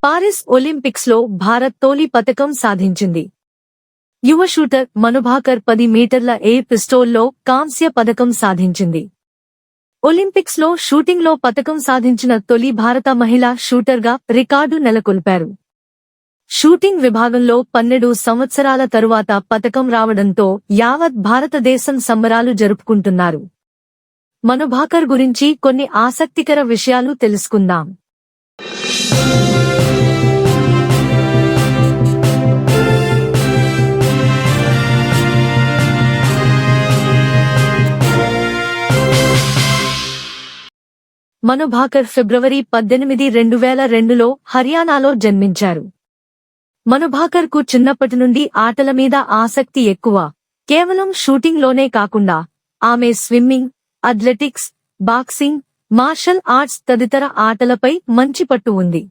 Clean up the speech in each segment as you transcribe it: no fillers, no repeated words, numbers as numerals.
Paris Olympics లో భారత్ తొలి పతకం సాధించింది. యువ షూటర్ మనుభాకర్ 10 మీటర్ల ఎయిర్ పిస్టోల్లో కాంస్య పతకం సాధించింది. ఒలింపిక్స్ లో షూటింగ్ లో పతకం సాధించిన తొలి భారత మహిళా షూటర్గా రికార్డు నెలకొల్పారు. షూటింగ్ విభాగంలో 12 సంవత్సరాల తరువాత పతకం రావడంతో యావత్ భారతదేశం సంబరాలు జరుపుకుంటున్నారు. మనుభాకర్ గురించి కొన్ని ఆసక్తికర విషయాలు తెలుసుకుందాం. మనుభాకర్ ఫిబ్రవరి 18, 2002లో హర్యానాలో జన్మించారు. మనుభాకర్ కు చిన్నప్పటి నుండి ఆటల మీద ఆసక్తి ఎక్కువ. కేవలం షూటింగ్ లోనే కాకుండా ఆమె swimming, athletics, boxing, martial arts తదితర ఆటలపై మంచి పట్టు ఉంది.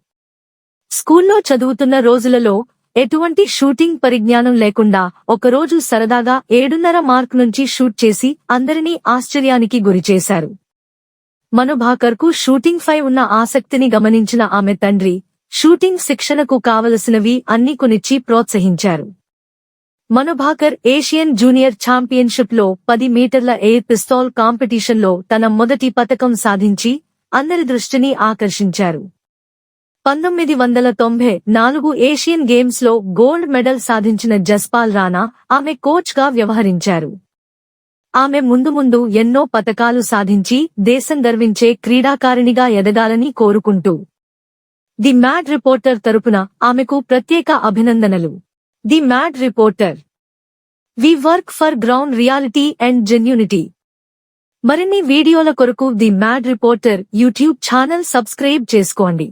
స్కూల్లో చదువుతున్న రోజులలో ఎటువంటి షూటింగ్ పరిజ్ఞానం లేకుండా ఒకరోజు సరదాగా 7.5 మార్క్ నుంచి షూట్ చేసి అందరినీ ఆశ్చర్యానికి గురిచేశారు. మనుభాకర్ కు షూటింగ్ పై ఉన్న ఆసక్తిని గమనించిన ఆమె తండ్రి షూటింగ్ శిక్షణకు కావలసినవి అన్ని కొనిచ్చి ప్రోత్సహించారు. మనుభాకర్ ఏషియన్ జూనియర్ ఛాంపియన్షిప్ లో 10 మీటర్ల ఎయిర్ పిస్తోల్ కాంపిటీషన్లో తన మొదటి పతకం సాధించి అందరి దృష్టిని ఆకర్షించారు. 1994 ఏషియన్ గేమ్స్ లో గోల్డ్ మెడల్ సాధించిన జస్పాల్ రాణా ఆమె కోచ్ గా వ్యవహరించారు. ఆమె ముందు ఎన్నో పతకాలు సాధించి దేశం గర్వించే క్రీడాకారిణిగా ఎదగాలని కోరుకుంటూ ది మ్యాడ్ రిపోర్టర్ తరపున ఆమెకు ప్రత్యేక అభినందనలు. The mad reporter. We work for ground reality and genuinity. మరిన్ని వీడియోల కొరకు the mad reporter YouTube channel subscribe చేసుకోండి.